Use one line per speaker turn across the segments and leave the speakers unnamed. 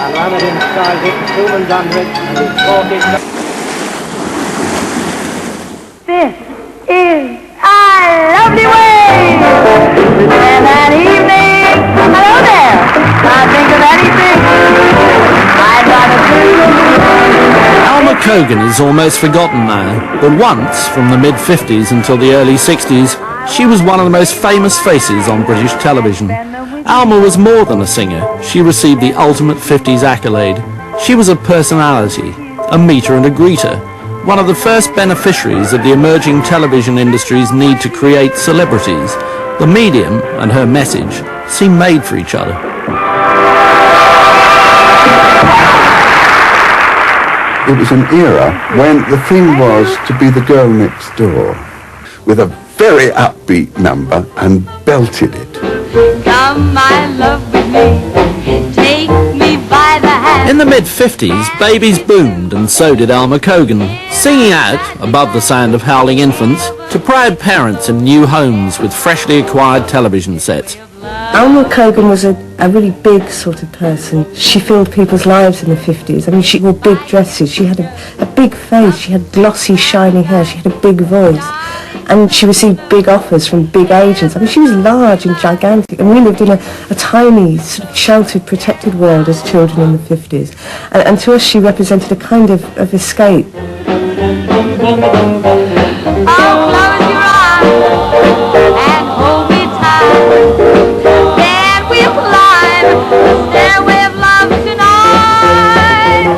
and ran it inside it, two ones under it, and he caught it.
This is a lovely way to spend that evening. Hello there. Can't think of anything I'd rather do.
Alma Cogan is almost forgotten now, but once, from the mid-50s until the early 60s, she was one of the most famous faces on British television. Alma was more than a singer. She received the ultimate 50s accolade. She was a personality, a meter and a greeter, one of the first beneficiaries of the emerging television industry's need to create celebrities. The medium and her message seem made for each other.
It was an era when the thing was to be the girl next door with a very upbeat number and belted it.
Come, my love, with me. Take me by the hand.
In the mid-50s, babies boomed, and so did Alma Cogan, singing out, above the sound of howling infants, to proud parents in new homes with freshly acquired television sets.
Alma Cogan was a really big sort of person. She filled people's lives in the 50s. I mean, she wore big dresses, she had a big face, she had glossy, shiny hair, she had a big voice. And she received big offers from big agents. I mean, she was large and gigantic. And we lived in a tiny, sort of sheltered, protected world as children in the 50s. And to us, she represented a kind of escape.
I'll close your eyes and hold me tight. Then we'll climb the stairway of love tonight.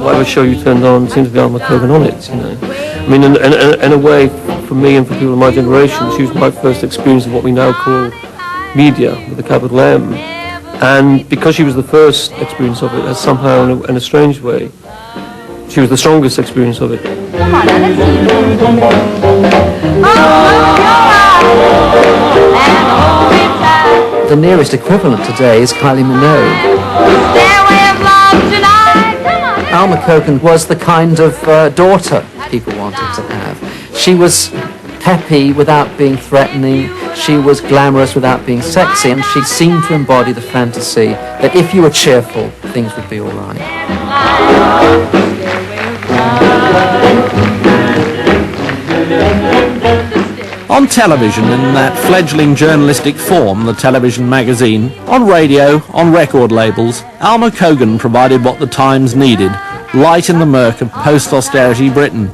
Whatever show you turned on seemed to be Alma Cogan on it, you know. I mean, in a way, for me and for people of my generation, she was my first experience of what we now call media, with a capital M. And because she was the first experience of it, somehow, in a strange way, she was the strongest experience of it.
Come on, now, let's see you.
The nearest equivalent today is Kylie Minogue.
Stairway of love tonight. Come on.
Alma Cogan was the kind of daughter people wanted to have. She was peppy without being threatening. She was glamorous without being sexy, and she seemed to embody the fantasy that if you were cheerful, things would be all right.
On television, in that fledgling journalistic form, the television magazine, on radio, on record labels, Alma Cogan provided what the times needed, light in the murk of post-austerity Britain.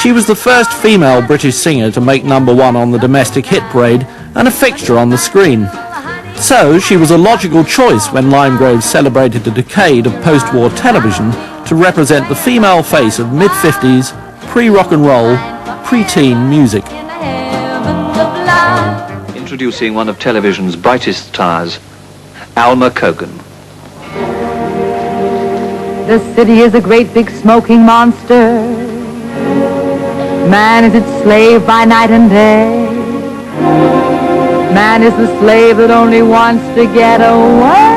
She was the first female British singer to make #1 on the domestic hit parade and a fixture on the screen. So she was a logical choice when Lime Grove celebrated a decade of post-war television to represent the female face of mid-50s, pre-rock and roll, pre-teen music.
Introducing one of television's brightest stars, Alma Cogan.
The city is a great big smoking monster. Man is its slave by night and day. Man is the slave that only wants to get away.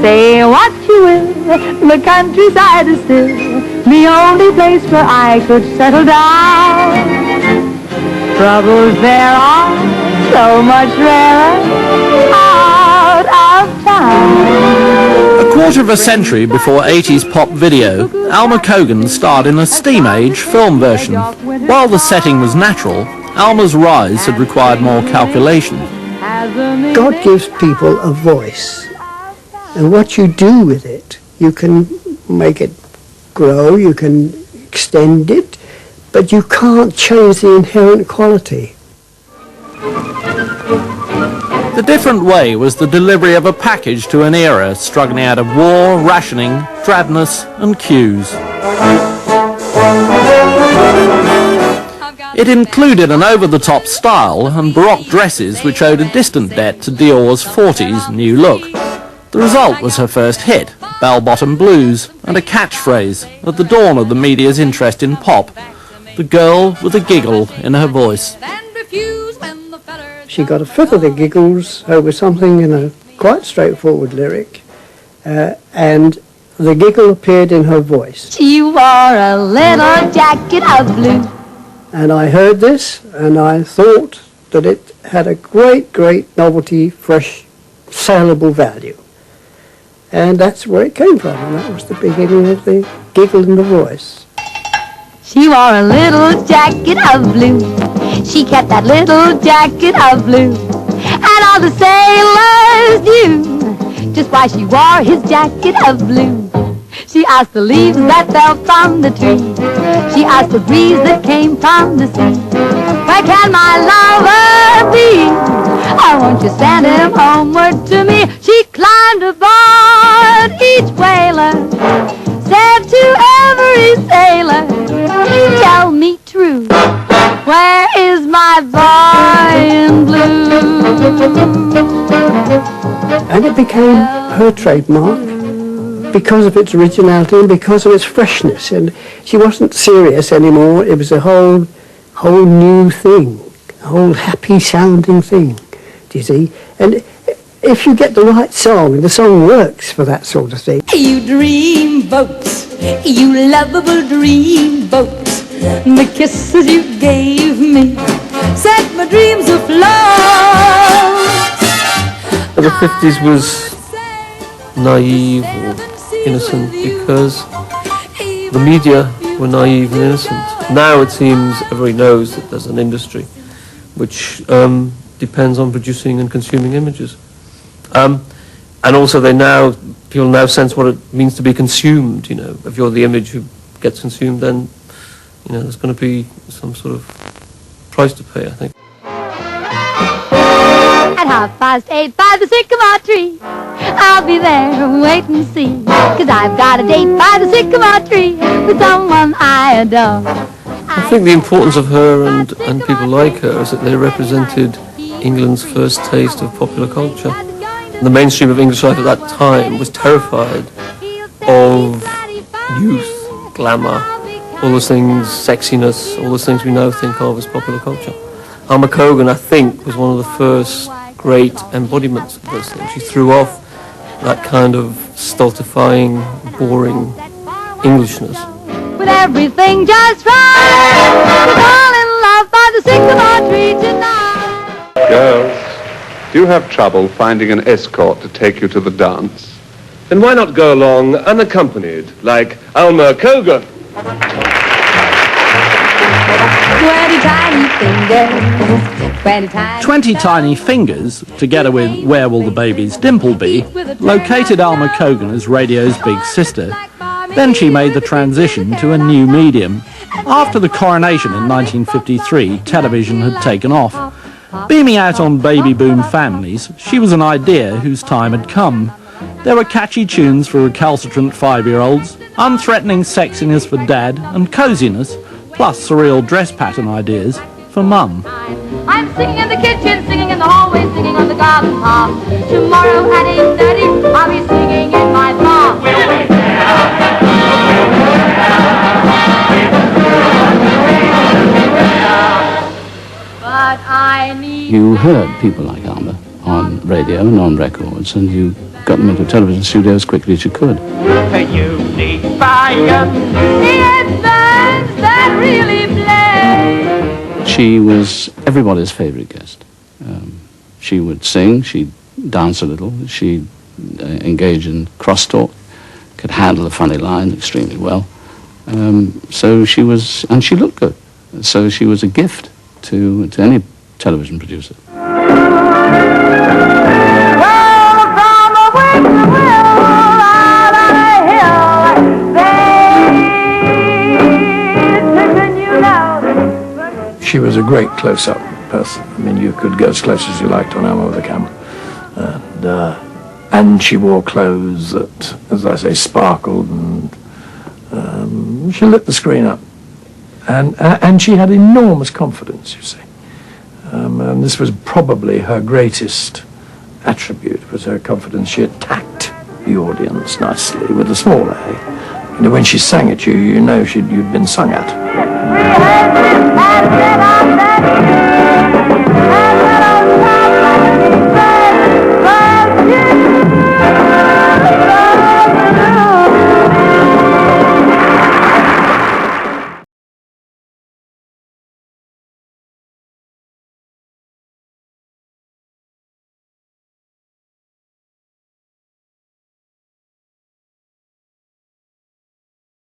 Say what you will, the countryside is still the only place where I could settle down. Troubles there are so much rarer out of town.
A quarter of a century before 80s pop video, Alma Cogan starred in a Steam Age film version. While the setting was natural, Alma's rise had required more calculation.
God gives people a voice, and what you do with it, you can make it grow, you can extend it, but you can't change the inherent quality.
The different way was the delivery of a package to an era struggling out of war, rationing, drabness and queues. It included an over-the-top style and baroque dresses which owed a distant debt to Dior's 40s new look. The result was her first hit, Bell-Bottom Blues, and a catchphrase at the dawn of the media's interest in pop, the girl with a giggle in her voice.
She got a fit of the giggles over something in a quite straightforward lyric, and the giggle appeared in her voice.
She wore a little jacket of blue,
And I heard this, and I thought that it had a great, great novelty, fresh, saleable value. And that's where it came from, and that was the beginning of the giggle in the voice.
She wore a little jacket of blue. She kept that little jacket of blue. And all the sailors knew just why she wore his jacket of blue. She asked the leaves that fell from the tree. She asked the breeze that came from the sea. Where can my lover be? Oh, won't you send him homeward to me? She climbed aboard each whaler, said to every sailor, tell me true, where is my boy in blue?
And it became her trademark because of its originality and because of its freshness. And she wasn't serious anymore. It was a whole new thing, a whole happy-sounding thing, do you see? And if you get the right song, and the song works for that sort of thing.
You dream boats, you lovable dream boats, the kisses you gave me set my dreams afloat.
The 50s was naive or innocent because the media were naive and innocent. Now it seems everybody knows that there's an industry which depends on producing and consuming images. And also people now sense what it means to be consumed, you know. If you're the image who gets consumed, then, you know, there's going to be some sort of price to pay, I think.
At 8:30 by the sycamore tree, I'll be there, wait and see, 'cause I've got a date by the sycamore tree with someone I adore.
I think the importance of her and people like her is that they represented England's first taste of popular culture. The mainstream of English life at that time was terrified of youth, glamour, all those things, sexiness, all those things we now think of as popular culture. Alma Cogan, I think, was one of the first great embodiments of those things. She threw off that kind of stultifying, boring Englishness.
With everything just right, we're all in love by the sycamore tree tonight.
Girls, do you have trouble finding an escort to take you to the dance?
Then why not go along unaccompanied, like Alma Cogan?
20 tiny fingers, 20 tiny
20 Tiny Fingers, together with Where Will the Baby's Dimple Be, located Alma Cogan as radio's big sister. Then she made the transition to a new medium. After the coronation in 1953, television had taken off. Beaming out on baby boom families, she was an idea whose time had come. There were catchy tunes for recalcitrant 5-year-olds, unthreatening sexiness for dad, and coziness, plus surreal dress pattern ideas for mum.
I'm singing in the kitchen, singing in the hallway, singing on the garden path. Tomorrow at 8:30, I'll be singing in my bath. But I need...
You heard people like Alma on radio and on records, and you got them into a television studio as quickly as you could.
You need fire.
It's bands that really play.
She was everybody's favourite guest. She would sing, she'd dance a little, she'd engage in crosstalk, could handle a funny line extremely well. So she was, and she looked good. So she was a gift to any television producer.
She was a great close-up person. I mean, you could go as close as you liked on Alma with a camera. And she wore clothes that, as I say, sparkled, and she lit the screen up. And she had enormous confidence, you see. And this was probably her greatest attribute, was her confidence. She attacked the audience nicely with a small A. You know, when she sang at you, you know you'd been sung at.